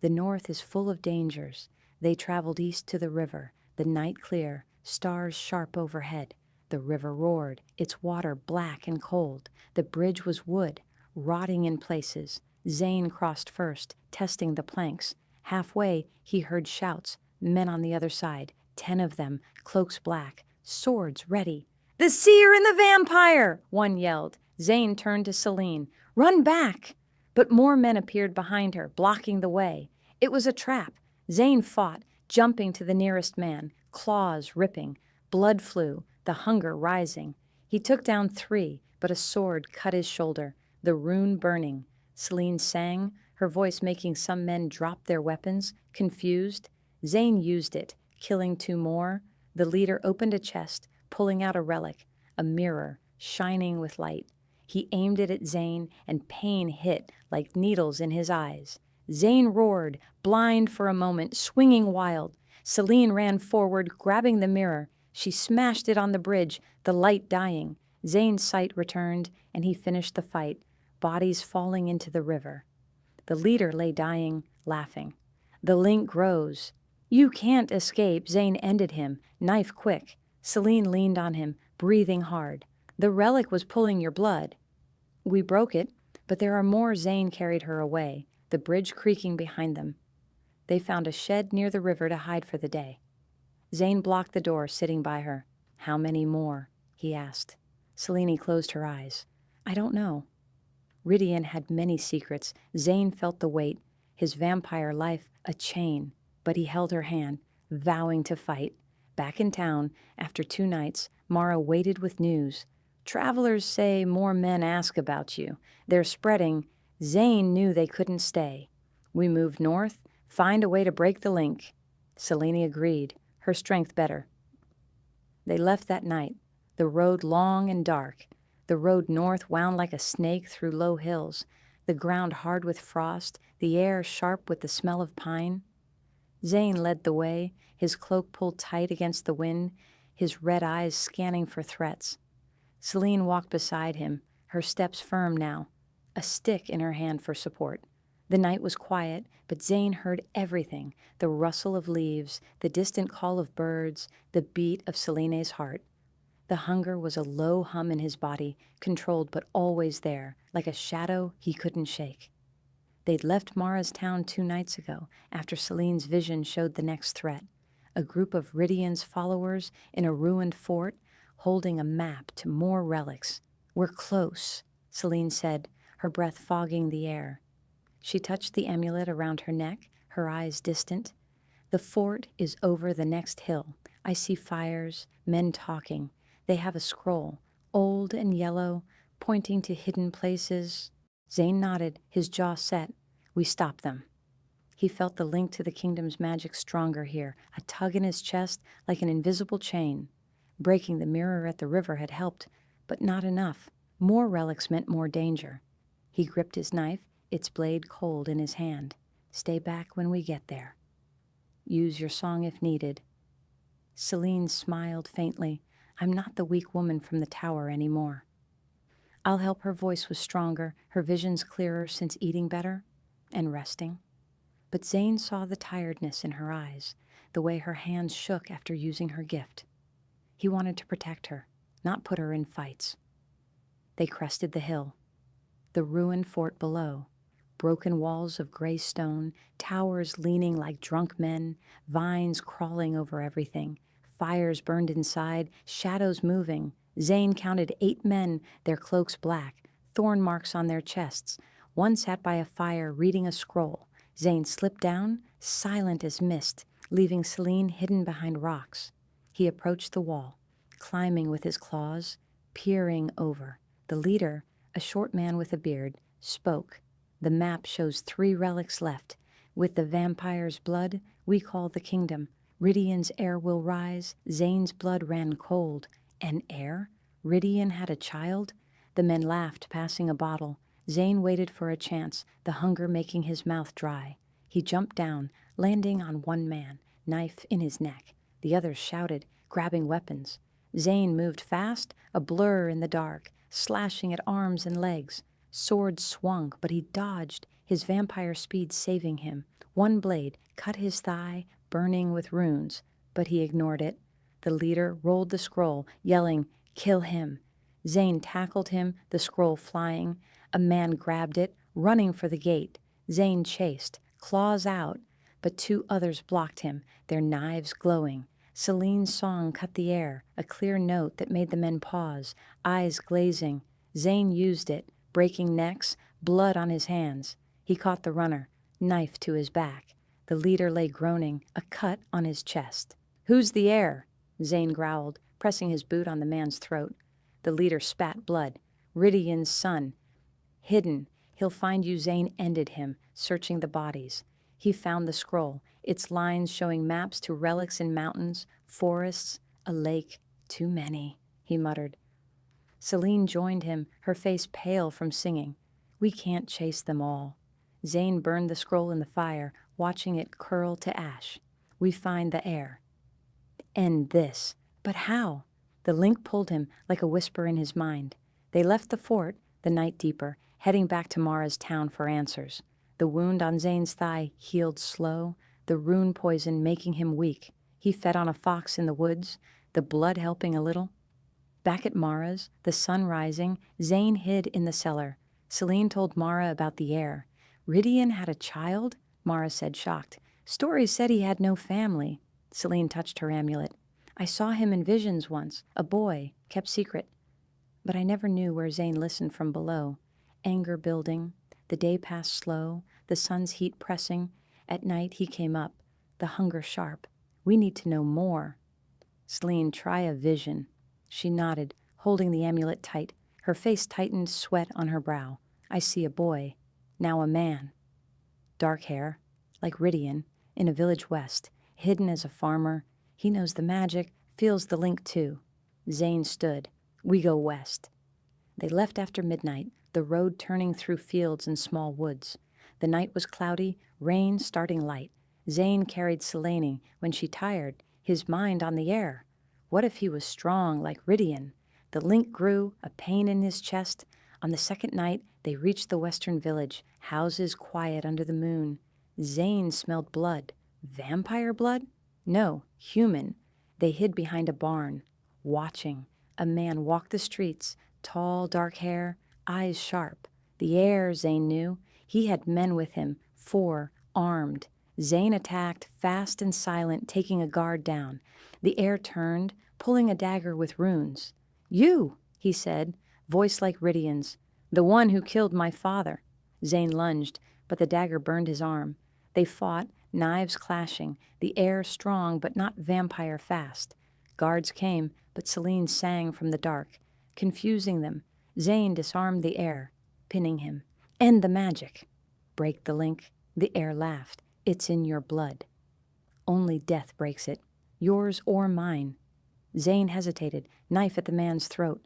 The north is full of dangers. They traveled east to the river, the night clear, stars sharp overhead. The river roared, its water black and cold. The bridge was wood, rotting in places. Zane crossed first, testing the planks. Halfway, he heard shouts, men on the other side, 10 of them, cloaks black, swords ready. "The seer and the vampire!" one yelled. Zane turned to Celine. "Run back!" But more men appeared behind her, blocking the way. It was a trap. Zane fought, jumping to the nearest man, claws ripping. Blood flew, the hunger rising. He took down 3, but a sword cut his shoulder, the rune burning. Celine sang, her voice making some men drop their weapons, confused. Zane used it, killing 2 more. The leader opened a chest, pulling out a relic, a mirror, shining with light. He aimed it at Zane, and pain hit like needles in his eyes. Zane roared, blind for a moment, swinging wild. Celine ran forward, grabbing the mirror. She smashed it on the bridge, the light dying. Zane's sight returned, and he finished the fight, bodies falling into the river. The leader lay dying, laughing. "The link grows." "You can't escape," Zane ended him, knife quick. Celine leaned on him, breathing hard. "The relic was pulling your blood." "We broke it, but there are more." Zane carried her away, the bridge creaking behind them. They found a shed near the river to hide for the day. Zane blocked the door, sitting by her. "How many more?" he asked. Celine closed her eyes. "I don't know." Rydian had many secrets. Zane felt the weight, his vampire life a chain, but he held her hand, vowing to fight. Back in town, after 2 nights, Mara waited with news. "Travelers say more men ask about you. They're spreading." Zane knew they couldn't stay. "We moved north, find a way to break the link." Celine agreed, her strength better. They left that night, the road long and dark. The road north wound like a snake through low hills, the ground hard with frost, the air sharp with the smell of pine. Zane led the way, his cloak pulled tight against the wind, his red eyes scanning for threats. Celine walked beside him, her steps firm now, a stick in her hand for support. The night was quiet, but Zane heard everything, the rustle of leaves, the distant call of birds, the beat of Selene's heart. The hunger was a low hum in his body, controlled but always there, like a shadow he couldn't shake. They'd left Mara's town 2 nights ago, after Celine's vision showed the next threat. A group of Rydian's followers in a ruined fort, holding a map to more relics. "We're close," Celine said, her breath fogging the air. She touched the amulet around her neck, her eyes distant. "The fort is over the next hill. I see fires, men talking. They have a scroll, old and yellow, pointing to hidden places." Zane nodded, his jaw set. "We stop them." He felt the link to the kingdom's magic stronger here, a tug in his chest like an invisible chain. Breaking the mirror at the river had helped, but not enough. More relics meant more danger. He gripped his knife, its blade cold in his hand. "Stay back when we get there. Use your song if needed." Celine smiled faintly. "I'm not the weak woman from the tower anymore." "I'll help." Her voice was stronger, her visions clearer since eating better and resting. But Zane saw the tiredness in her eyes, the way her hands shook after using her gift. He wanted to protect her, not put her in fights. They crested the hill. The ruined fort below. Broken walls of gray stone, towers leaning like drunk men, vines crawling over everything, fires burned inside, shadows moving. Zane counted 8 men, their cloaks black, thorn marks on their chests. One sat by a fire reading a scroll. Zane slipped down, silent as mist, leaving Celine hidden behind rocks. He approached the wall, climbing with his claws, peering over. The leader, a short man with a beard, spoke. "The map shows 3 relics left. With the vampire's blood, we call the kingdom. Rydian's heir will rise." Zane's blood ran cold. An heir? Rydian had a child? The men laughed, passing a bottle. Zane waited for a chance, the hunger making his mouth dry. He jumped down, landing on one man, knife in his neck. The others shouted, grabbing weapons. Zane moved fast, a blur in the dark, slashing at arms and legs. Sword swung, but he dodged, his vampire speed saving him. One blade cut his thigh, burning with runes, but he ignored it. The leader rolled the scroll, yelling, "Kill him." Zane tackled him, the scroll flying. A man grabbed it, running for the gate. Zane chased, claws out, but 2 others blocked him, their knives glowing. Celine's song cut the air, a clear note that made the men pause, eyes glazing. Zane used it, breaking necks, blood on his hands. He caught the runner, knife to his back. The leader lay groaning, a cut on his chest. "Who's the heir?" Zane growled, pressing his boot on the man's throat. The leader spat blood. "Rydian's son. Hidden. He'll find you." Zane ended him, searching the bodies. He found the scroll, its lines showing maps to relics in mountains, forests, a lake. "Too many," he muttered. Celine joined him, her face pale from singing. "We can't chase them all." Zane burned the scroll in the fire, watching it curl to ash. "We find the heir. End this." But how? The link pulled him like a whisper in his mind. They left the fort, the night deeper, heading back to Mara's town for answers. The wound on Zane's thigh healed slow, the rune poison making him weak. He fed on a fox in the woods, the blood helping a little. Back at Mara's, the sun rising, Zane hid in the cellar. Celine told Mara about the heir. "Rydian had a child?" Mara said, shocked. "Stories said he had no family." Celine touched her amulet. "I saw him in visions once, a boy, kept secret. But I never knew where." Zane listened from below. Anger building. The day passed slow, the sun's heat pressing. At night he came up, the hunger sharp. "We need to know more." Celine, "Try a vision." She nodded, holding the amulet tight. Her face tightened, sweat on her brow. "I see a boy, now a man. Dark hair, like Rydian, in a village west, hidden as a farmer. He knows the magic, feels the link too." Zane stood. "We go west." They left after midnight, the road turning through fields and small woods. The night was cloudy, rain starting light. Zane carried Selene when she tired, his mind on the air. What if he was strong like Rydian? The link grew, a pain in his chest. On the second night, they reached the western village, houses quiet under the moon. Zane smelled blood. Vampire blood? No, human. They hid behind a barn, watching. A man walked the streets, tall, dark hair, eyes sharp. The air, Zane knew. He had men with him, 4, armed. Zane attacked, fast and silent, taking a guard down. The air turned, pulling a dagger with runes. "You," he said, voice like Rydian's. "The one who killed my father." Zane lunged, but the dagger burned his arm. They fought, knives clashing, the air strong but not vampire fast. Guards came, but Selene sang from the dark, confusing them. Zane disarmed the air, pinning him. "End the magic." "Break the link." The air laughed. "It's in your blood. Only death breaks it. Yours or mine." Zane hesitated, knife at the man's throat.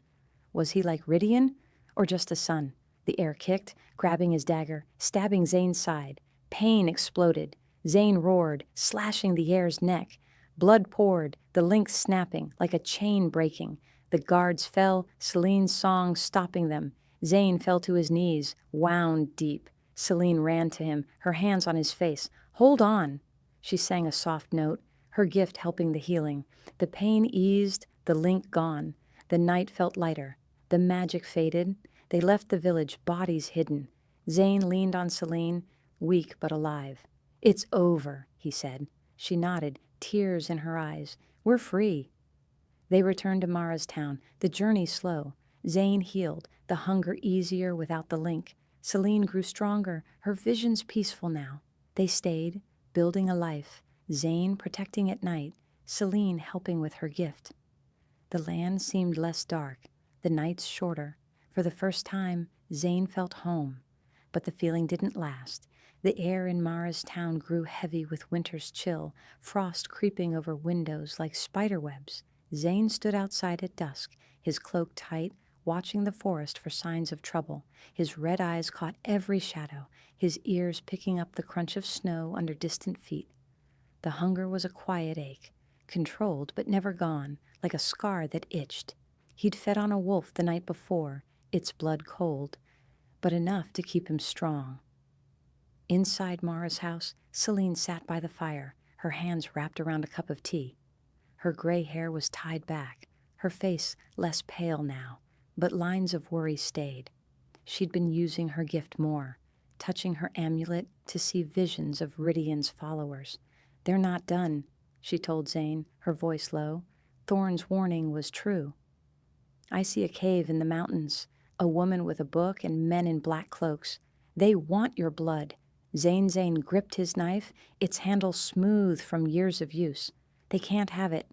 Was he like Rydian, or just a son? The air kicked, grabbing his dagger, stabbing Zane's side. Pain exploded. Zane roared, slashing the air's neck. Blood poured, the link snapping, like a chain breaking. The guards fell, Selene's song stopping them. Zane fell to his knees, wound deep. Selene ran to him, her hands on his face. "Hold on." She sang a soft note, her gift helping the healing. The pain eased, the link gone. The night felt lighter. The magic faded. They left the village, bodies hidden. Zane leaned on Selene, weak but alive. "It's over," he said. She nodded, tears in her eyes. "We're free." They returned to Mara's town, the journey slow. Zane healed, the hunger easier without the link. Selene grew stronger, her visions peaceful now. They stayed, building a life. Zane protecting at night, Selene helping with her gift. The land seemed less dark, the nights shorter. For the first time, Zane felt home. But the feeling didn't last. The air in Mara's town grew heavy with winter's chill, frost creeping over windows like spiderwebs. Zane stood outside at dusk, his cloak tight, watching the forest for signs of trouble. His red eyes caught every shadow, his ears picking up the crunch of snow under distant feet. The hunger was a quiet ache, controlled but never gone, like a scar that itched. He'd fed on a wolf the night before, its blood cold, but enough to keep him strong. Inside Mara's house, Selene sat by the fire, her hands wrapped around a cup of tea. Her gray hair was tied back, her face less pale now, but lines of worry stayed. She'd been using her gift more, touching her amulet to see visions of Rydian's followers. "They're not done," she told Zane, her voice low. Thorn's warning was true. "I see a cave in the mountains, a woman with a book and men in black cloaks. They want your blood." Zane gripped his knife, its handle smooth from years of use. "They can't have it."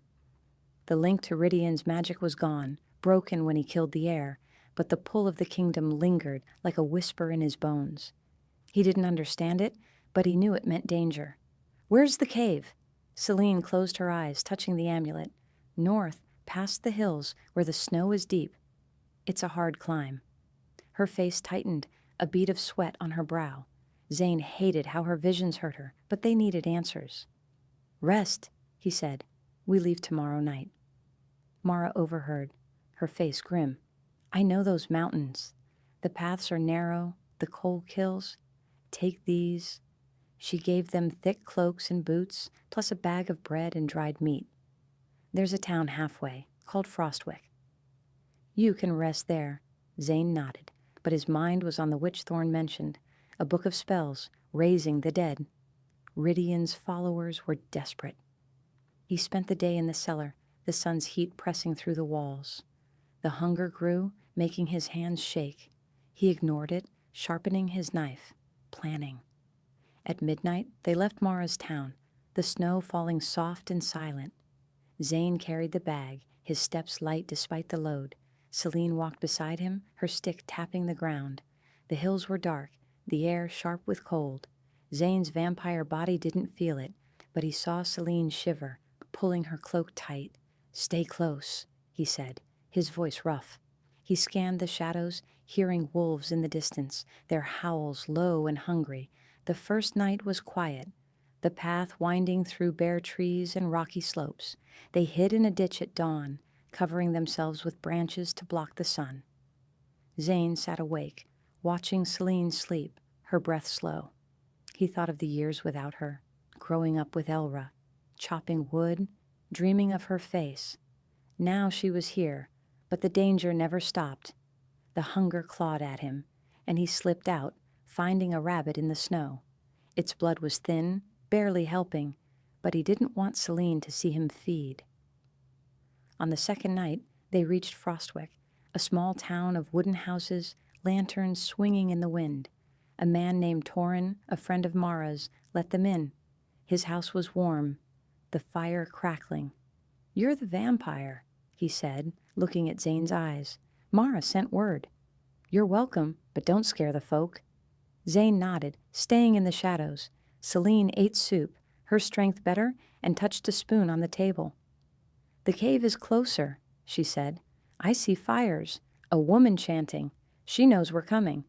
The link to Rydian's magic was gone, broken when he killed the air, but the pull of the kingdom lingered like a whisper in his bones. He didn't understand it, but he knew it meant danger. "Where's the cave?" Selene closed her eyes, touching the amulet. "North, past the hills, where the snow is deep." "It's a hard climb." Her face tightened, a bead of sweat on her brow. Zane hated how her visions hurt her, but they needed answers. "Rest," he said. "We leave tomorrow night." Mara overheard, her face grim. "I know those mountains. The paths are narrow, the cold kills. Take these." She gave them thick cloaks and boots, plus a bag of bread and dried meat. "There's a town halfway, called Frostwick. You can rest there." Zane nodded, but his mind was on the witch Thorn mentioned, a book of spells, raising the dead. Rydian's followers were desperate. He spent the day in the cellar, the sun's heat pressing through the walls. The hunger grew, making his hands shake. He ignored it, sharpening his knife, planning. At midnight, they left Mara's town, the snow falling soft and silent. Zane carried the bag, his steps light despite the load. Selene walked beside him, her stick tapping the ground. The hills were dark, the air sharp with cold. Zane's vampire body didn't feel it, but he saw Selene shiver, pulling her cloak tight. "Stay close," he said, his voice rough. He scanned the shadows, hearing wolves in the distance, their howls low and hungry. The first night was quiet, the path winding through bare trees and rocky slopes. They hid in a ditch at dawn, covering themselves with branches to block the sun. Zane sat awake, watching Celine sleep, her breath slow. He thought of the years without her, growing up with Elra, chopping wood, dreaming of her face. Now she was here, but the danger never stopped. The hunger clawed at him, and he slipped out, finding a rabbit in the snow. Its blood was thin, barely helping, but he didn't want Celine to see him feed. On the second night, they reached Frostwick, a small town of wooden houses, lanterns swinging in the wind. A man named Torin, a friend of Mara's, let them in. His house was warm, the fire crackling. "You're the vampire," he said, looking at Zane's eyes. "Mara sent word." "You're welcome, but don't scare the folk." Zane nodded, staying in the shadows. Celine ate soup, her strength better, and touched a spoon on the table. "The cave is closer," she said. "I see fires, a woman chanting. She knows we're coming."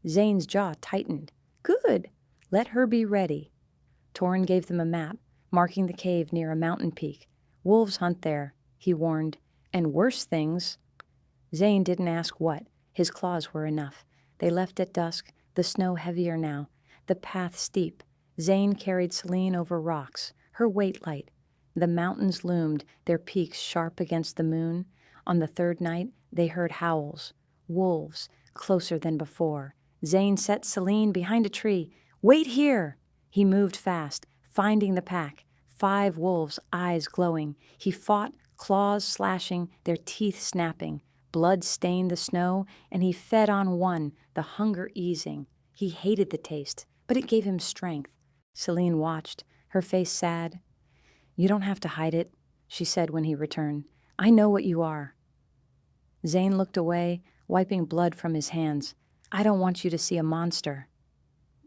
Zane's jaw tightened. "Good. Let her be ready." Torin gave them a map, marking the cave near a mountain peak. "Wolves hunt there," he warned, "and worse things." Zane didn't ask what. His claws were enough. They left at dusk, the snow heavier now, the path steep. Zane carried Celine over rocks, her weight light. The mountains loomed, their peaks sharp against the moon. On the third night, they heard howls. Wolves, closer than before. Zane set Celine behind a tree. "Wait here!" He moved fast, finding the pack. 5 wolves, eyes glowing. He fought, claws slashing, their teeth snapping. Blood stained the snow, and he fed on one, the hunger easing. He hated the taste, but it gave him strength. Celine watched, her face sad. "You don't have to hide it," she said when he returned. "I know what you are." Zane looked away, wiping blood from his hands. "I don't want you to see a monster."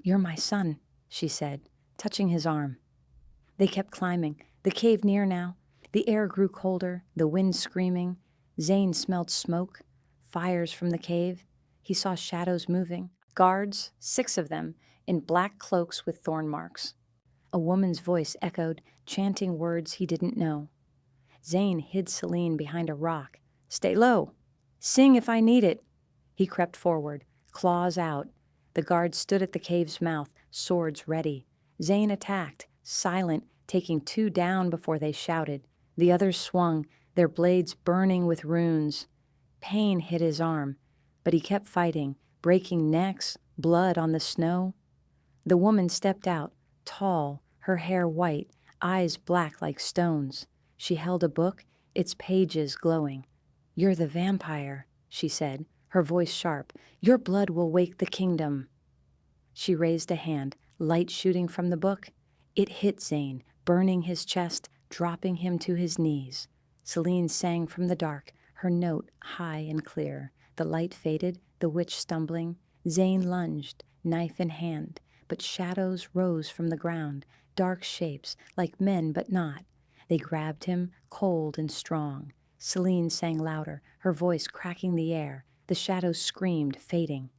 "You're my son," she said, touching his arm. They kept climbing, the cave near now. The air grew colder, the wind screaming. Zane smelled smoke, fires from the cave. He saw shadows moving, guards, 6 of them, in black cloaks with thorn marks. A woman's voice echoed, chanting words he didn't know. Zane hid Celine behind a rock. "Stay low. Sing if I need it." He crept forward, claws out. The guards stood at the cave's mouth, swords ready. Zane attacked, silent, taking 2 down before they shouted. The others swung, their blades burning with runes. Pain hit his arm, but he kept fighting, breaking necks, blood on the snow. The woman stepped out, tall, her hair white, eyes black like stones. She held a book, its pages glowing. "You're the vampire," she said, her voice sharp. "Your blood will wake the kingdom." She raised a hand, light shooting from the book. It hit Zane, burning his chest, dropping him to his knees. Celine sang from the dark, her note high and clear. The light faded, the witch stumbling. Zane lunged, knife in hand, but shadows rose from the ground, dark shapes, like men but not. They grabbed him, cold and strong. Celine sang louder, her voice cracking the air. The shadows screamed, fading.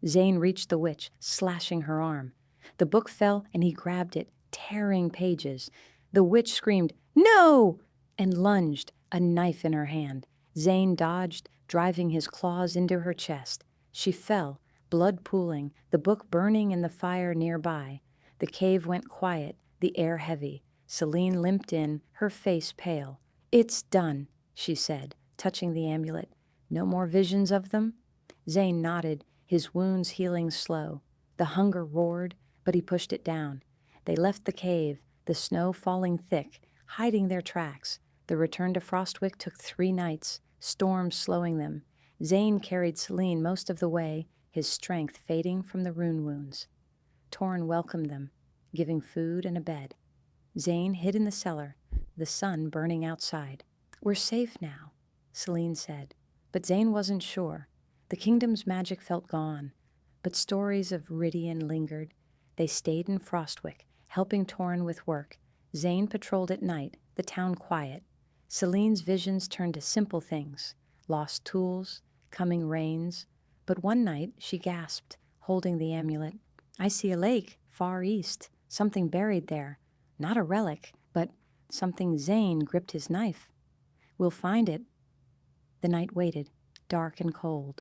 Zane reached the witch, slashing her arm. The book fell, and he grabbed it, tearing pages. The witch screamed, "No!" and lunged, a knife in her hand. Zane dodged, driving his claws into her chest. She fell, blood pooling, the book burning in the fire nearby. The cave went quiet, the air heavy. Celine limped in, her face pale. "It's done," she said, touching the amulet. "No more visions of them?" Zane nodded, his wounds healing slow. The hunger roared, but he pushed it down. They left the cave, the snow falling thick, hiding their tracks. The return to Frostwick took 3 nights, storms slowing them. Zane carried Celine most of the way, his strength fading from the rune wounds. Torin welcomed them, giving food and a bed. Zane hid in the cellar, the sun burning outside. "We're safe now," Celine said. But Zane wasn't sure. The kingdom's magic felt gone, but stories of Rydian lingered. They stayed in Frostwick, helping Torin with work. Zane patrolled at night, the town quiet. Celine's visions turned to simple things, lost tools, coming rains. But one night she gasped, holding the amulet. "I see a lake, far east," something buried there, not a relic, but something Zane gripped his knife. We'll find it. The night waited, dark and cold.